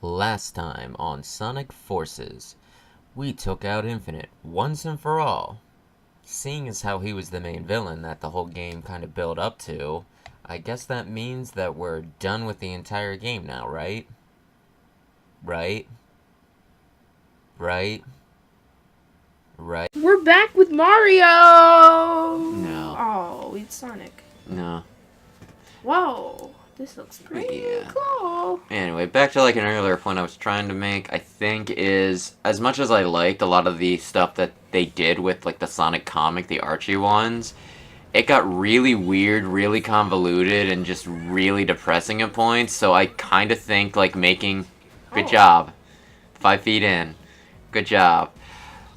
Last time on Sonic Forces, we took out Infinite once and for all. Seeing as how he was the main villain that the whole game kind of built up to, I guess that means that we're done with the entire game now, right? Right? Right? Right? We're back with Mario! No. Oh, it's Sonic. No. Whoa, this looks pretty cool. Anyway, back to like an earlier point I was trying to make, I think is, as much as I liked a lot of the stuff that they did with like the Sonic comic, the Archie ones, it got really weird, really convoluted, and just really depressing at points, so I kind of think like making... Good job. 5 feet in. Good job.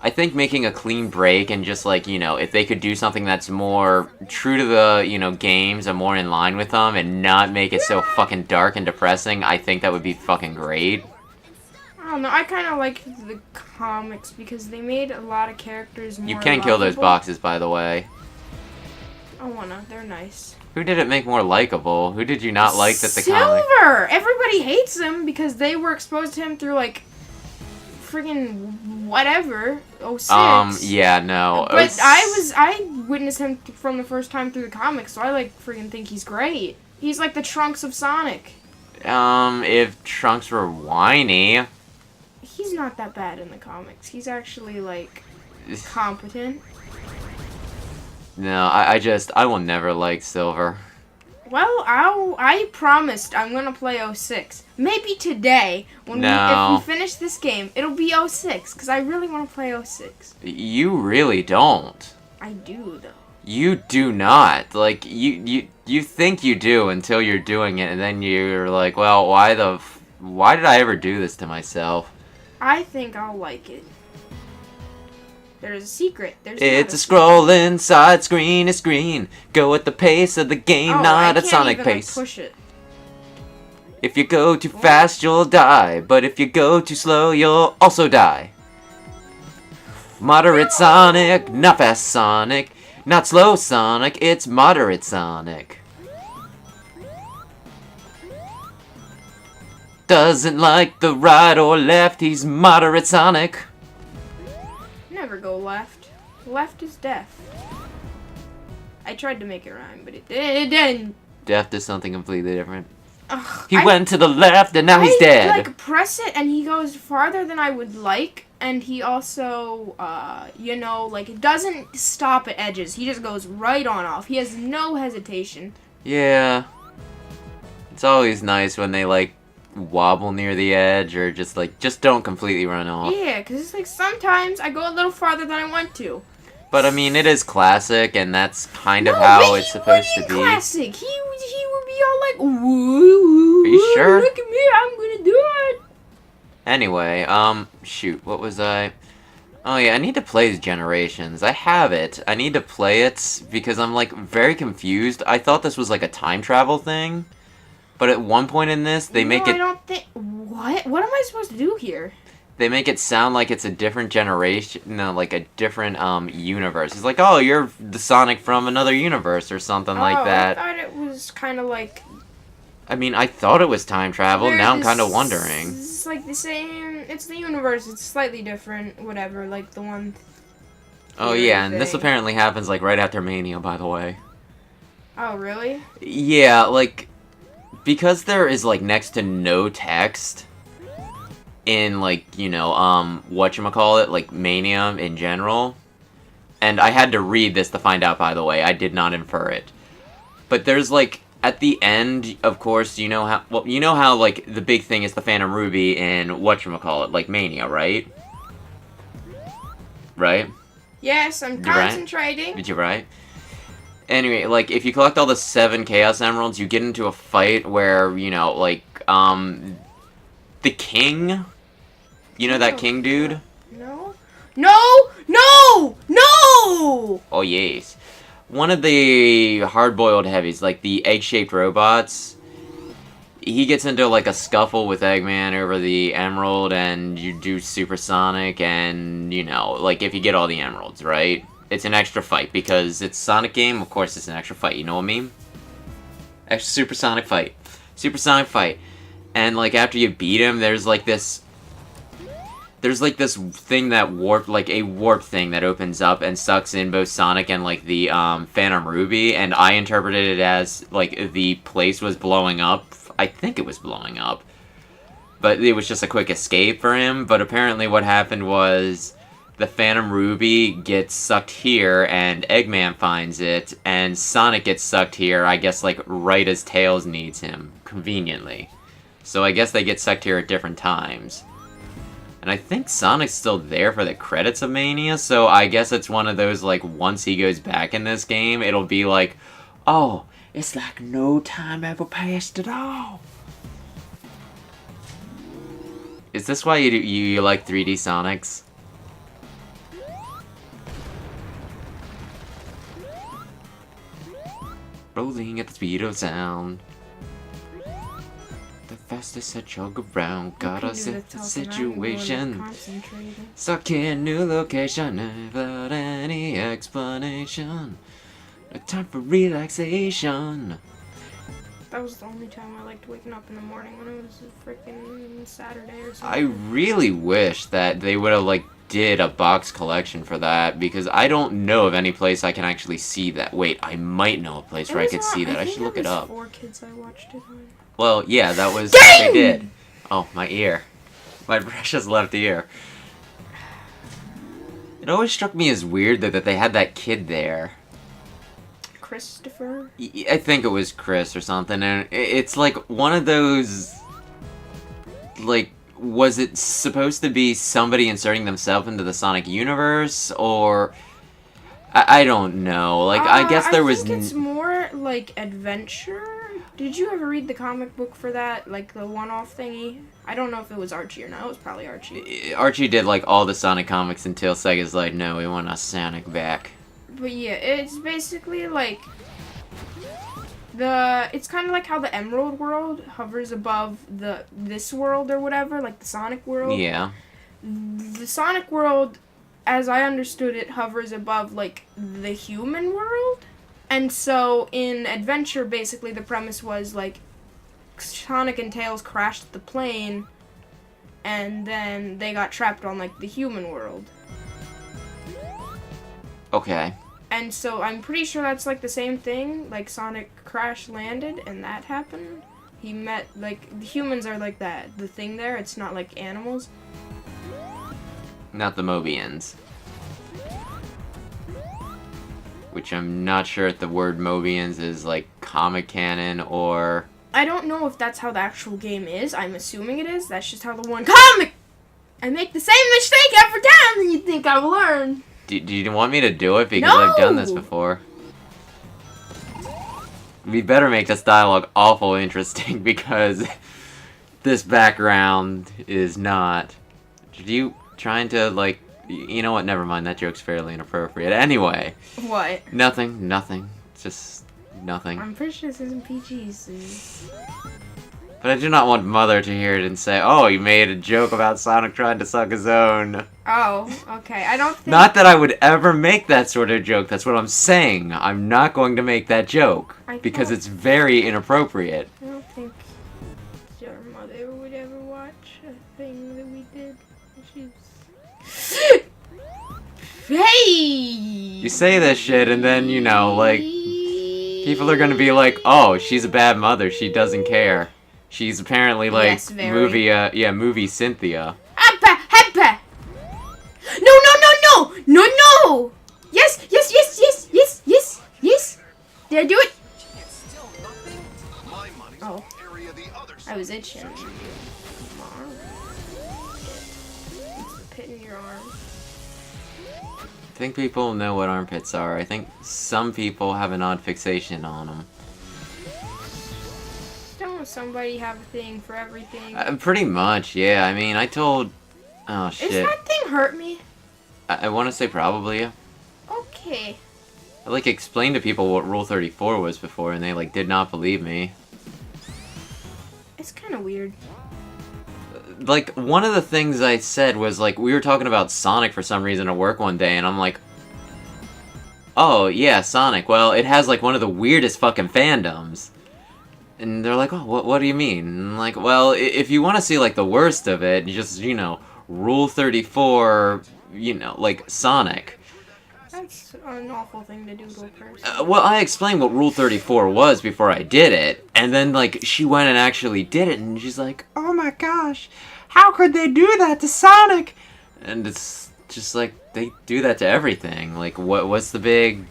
I think making a clean break and just like, if they could do something that's more true to the, games and more in line with them and not make it so fucking dark and depressing, I think that would be fucking great. I don't know, I kind of like the comics because they made a lot of characters more You can kill those likable. boxes, by the way. I wanna, they're nice. Who did it make more likable? Who did you not like that the comic... Silver! Everybody hates him because they were exposed to him through like friggin' whatever, 06. Yeah, no. But I witnessed him from the first time through the comics, so I like friggin' think he's great. He's like the Trunks of Sonic. If Trunks were whiny... He's not that bad in the comics. He's actually like competent. No, I will never like Silver. Well, I promised I'm gonna play 06. Maybe today, if we finish this game, it'll be 06, because I really want to play 06. You really don't. I do, though. You do not. Like, you think you do until you're doing it, and then you're like, well, why did I ever do this to myself? I think I'll like it. There's a secret. It's a scrolling side screen, it's green. Go at the pace of the game, not at Sonic pace. Push it. If you go too fast, you'll die. But if you go too slow, you'll also die. Moderate Sonic, not fast Sonic. Not slow Sonic, it's moderate Sonic. Doesn't like the right or left, he's moderate Sonic. Never go left. Left is death. I tried to make it rhyme, but it didn't. Death is something completely different. Ugh, He went to the left and now he's dead. I like press it and he goes farther than I would like, and he also, like it doesn't stop at edges. He just goes right on off. He has no hesitation. Yeah. It's always nice when they like wobble near the edge or just don't completely run off. Yeah, because it's like sometimes I go a little farther than I want to. But I mean, it is classic, and that's kind of how it's supposed to be. Classic. He would be all like, woo, are you sure? Look at me, I'm gonna do it. Anyway, shoot, what was I? Oh yeah, I need to play Generations. I have it. I need to play it because I'm like very confused. I thought this was like a time travel thing. But at one point in this, they make it... I don't think... What? What am I supposed to do here? They make it sound like it's a different generation... No, like a different, universe. It's like, oh, you're the Sonic from another universe or something like that. I thought it was kind of like... I mean, I thought it was time travel. Now I'm kind of wondering. It's like the same... It's the universe. It's slightly different. Whatever. Like the one... Oh, yeah, and this apparently happens, like, right after Mania, by the way. Oh, really? Yeah, like... Because there is, like, next to no text in, like, whatchamacallit, like, Mania in general. And I had to read this to find out, by the way. I did not infer it. But there's, like, at the end, of course, you know how, like, the big thing is the Phantom Ruby in whatchamacallit, like, Mania, right? Right? Yes, I'm concentrating. Did you write? Anyway, like, if you collect all the 7 Chaos Emeralds, you get into a fight where, the king? You know that king dude? No. No! No! No! Oh, yes. One of the hard-boiled heavies, like the egg-shaped robots, he gets into, like, a scuffle with Eggman over the emerald, and you do Supersonic, and, like, if you get all the emeralds, right? It's an extra fight, because it's a Sonic game, of course it's an extra fight, you know what I mean? Extra Supersonic fight. Supersonic fight. And, like, after you beat him, there's, like, this thing that like, a warp thing that opens up and sucks in both Sonic and, like, the, Phantom Ruby, and I interpreted it as, like, the place was blowing up. I think it was blowing up. But it was just a quick escape for him, but apparently what happened was the Phantom Ruby gets sucked here, and Eggman finds it, and Sonic gets sucked here, I guess, like, right as Tails needs him, conveniently. So I guess they get sucked here at different times. And I think Sonic's still there for the credits of Mania, so I guess it's one of those, like, once he goes back in this game, it'll be like, oh, it's like no time ever passed at all. Is this why you like 3D Sonics? Rolling at the speed of sound. The fastest hedgehog around. Got us in the situation. Stuck in new location without any explanation. No time for relaxation. That was the only time I liked waking up in the morning when it was a freaking Saturday or something. I really wish that they would have, like, did a box collection for that, because I don't know of any place I can actually see that. Wait, I might know a place where I could see that. I should look it up. 4 Kids I watched it on. Well, yeah, that was what they did. Oh, my ear. My precious left ear. It always struck me as weird that they had that kid there. Christopher? I think it was Chris or something, and it's like one of those, like, was it supposed to be somebody inserting themselves into the Sonic universe, or I don't know. Like, I guess there was. I think it's more like adventure. Did you ever read the comic book for that, like the one-off thingy? I don't know if it was Archie or not. It was probably Archie. Archie did like all the Sonic comics until Sega's like, no, we want our Sonic back. But yeah, it's basically like it's kind of like how the Emerald World hovers above this world or whatever, like the Sonic World. Yeah. The Sonic World, as I understood it, hovers above like the human world. And so in Adventure, basically the premise was like Sonic and Tails crashed the plane, and then they got trapped on like the human world. Okay. And so I'm pretty sure that's like the same thing, like Sonic crash landed and that happened. He met, like, the humans are like that, the thing there, it's not like animals. Not the Mobians. Which I'm not sure if the word Mobians is like comic canon or... I don't know if that's how the actual game is, I'm assuming it is, that's just how the one comic! I make the same mistake every time and you think I've learned. Do you want me to do it? Because No! I've done this before. We better make this dialogue awful interesting because this background is not. Are you trying to, like... You know what? Never mind. That joke's fairly inappropriate. Anyway. What? Nothing. Just nothing. I'm pretty sure this isn't PG, so... But I do not want Mother to hear it and say, oh, you made a joke about Sonic trying to suck his own. Oh, okay. I don't think... Not that I would ever make that sort of joke. That's what I'm saying. I'm not going to make that joke. Because it's very inappropriate. I don't think your mother would ever watch a thing that we did. She's... Hey! You say this shit and then, you know, like... People are gonna be like, oh, she's a bad mother. She doesn't care. She's apparently like Yes, very. movie Cynthia. Appa! Appa! No! Yes! Did I do it? Oh. I was itching. My arm. It's the pit in your arm. I think people know what armpits are. I think some people have an odd fixation on them. Don't somebody have a thing for everything? Pretty much, yeah. I mean, I told... Oh, shit. Does that thing hurt me? I want to say probably, yeah. Okay. I, like, explained to people what Rule 34 was before, and they, like, did not believe me. It's kind of weird. Like, one of the things I said was, like, we were talking about Sonic for some reason at work one day, and I'm like, oh, yeah, Sonic. Well, it has, like, one of the weirdest fucking fandoms. And they're like, oh, what do you mean? And I'm like, well, if you want to see, like, the worst of it, you just, Rule 34, like, Sonic. That's an awful thing to do to a person. Well, I explained what Rule 34 was before I did it, and then, like, she went and actually did it, and she's like, oh my gosh, how could they do that to Sonic? And it's just like, they do that to everything. Like, what's the big...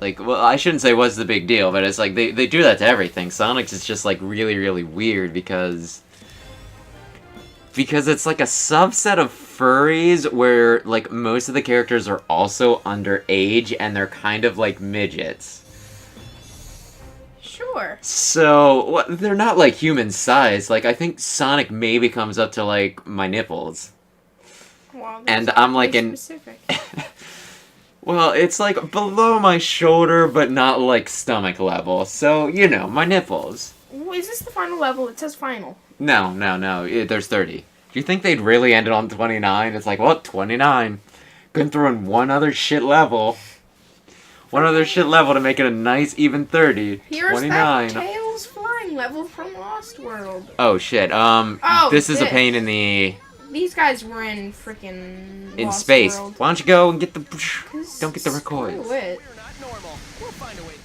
Like, well, I shouldn't say what's the big deal, but it's like, they do that to everything. Sonic's is just, like, really, really weird because it's like a subset of furries where, like, most of the characters are also underage and they're kind of like midgets. Sure. So, they're not, like, human size. Like, I think Sonic maybe comes up to, like, my nipples. Wow, And I'm, like, specific. Well, it's, like, below my shoulder, but not, like, stomach level. So, my nipples. Is this the final level? It says final. No. There's 30. Do you think they'd really end it on 29? It's like, well, 29. Couldn't throw in one other shit level. One other shit level to make it a nice, even 30. Here's 29. that Tails flying level from Lost World. Oh, shit. This is a pain in the... These guys were in freaking In Lost space. World. Why don't you go and get the... Don't get the Screw recoils. it.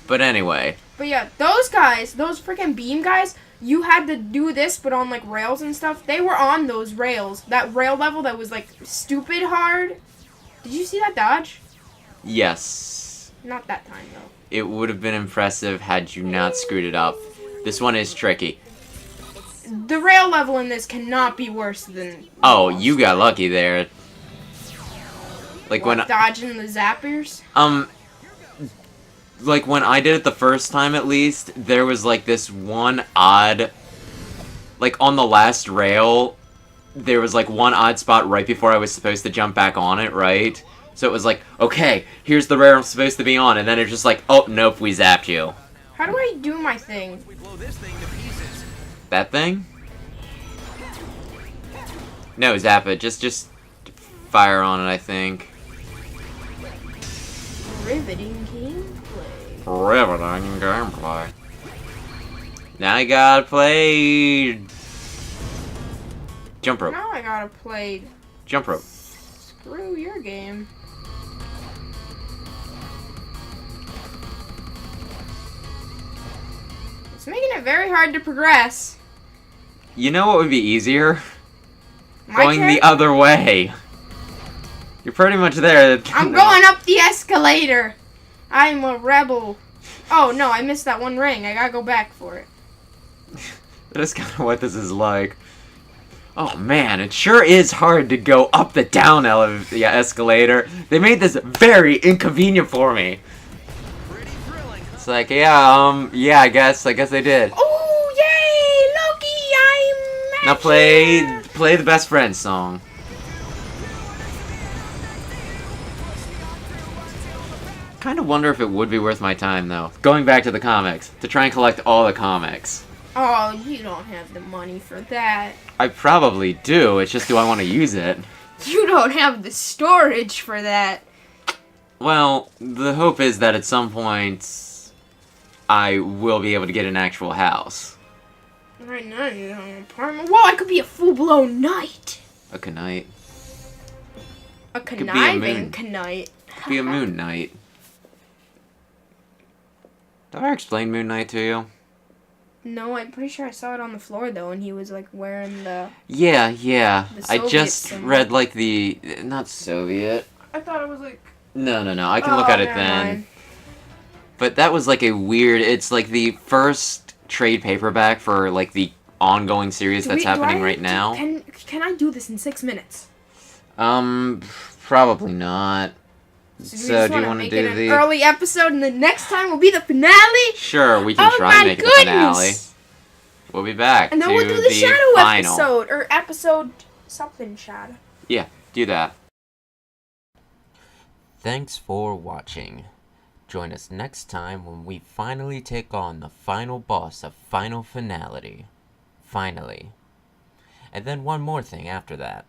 But anyway. But yeah, those guys, those freaking beam guys, you had to do this, but on like rails and stuff. They were on those rails. That rail level that was like stupid hard. Did you see that dodge? Yes. Not that time though. It would have been impressive had you not screwed it up. This one is tricky. The rail level in this cannot be worse than... Oh, Lost. you got lucky there. Like What, when... dodging the zappers? Like when I did it the first time at least, there was like this one odd... Like on the last rail, there was like one odd spot right before I was supposed to jump back on it, right? So it was like, okay, here's the rail I'm supposed to be on, and then it's just like, oh, nope, we zapped you. How do I do my thing? That thing? No, zap it. Just fire on it, I think. Riveting gameplay. Riveting gameplay. Now I gotta play... Jump rope. Now I gotta play... Jump rope. Screw your game. It's making it very hard to progress. You know what would be easier? My Going turn? the other way. You're pretty much there. I'm going up the escalator. I'm a rebel. Oh no, I missed that one ring. I gotta go back for it. That is kind of what this is like. Oh man, it sure is hard to go up the down escalator. They made this very inconvenient for me. It's like, yeah, I guess they did. Oh yay, Loki! I'm Now play the best friend song. Kind of wonder if it would be worth my time though. Going back to the comics to try and collect all the comics. Oh, you don't have the money for that. I probably do. It's just, do I want to use it? You don't have the storage for that. Well, the hope is that at some point I will be able to get an actual house. Right now you don't have an apartment. Whoa, I could be a full-blown knight. A knight. A be a conniving moon. knight. Be a moon knight. Did I explain Moon Knight to you? No, I'm pretty sure I saw it on the floor though, and he was like wearing the... Yeah. The I Soviet just symbol. read like the... Not Soviet. I thought it was like... No. I can look at it never then. mind. But that was like a weird... It's like the first trade paperback for like the ongoing series that's happening right now. Can I do this in 6 minutes? Probably not. So do you want to do an the... early episode, and the next time will be the finale? Sure, we can Oh try my and make it the finale. goodness. We'll be back And then to we'll do the shadow final. episode, or episode something shadow. Yeah, do that. Thanks for watching. Join us next time when we finally take on the final boss of Final Finality. Finally. And then one more thing after that.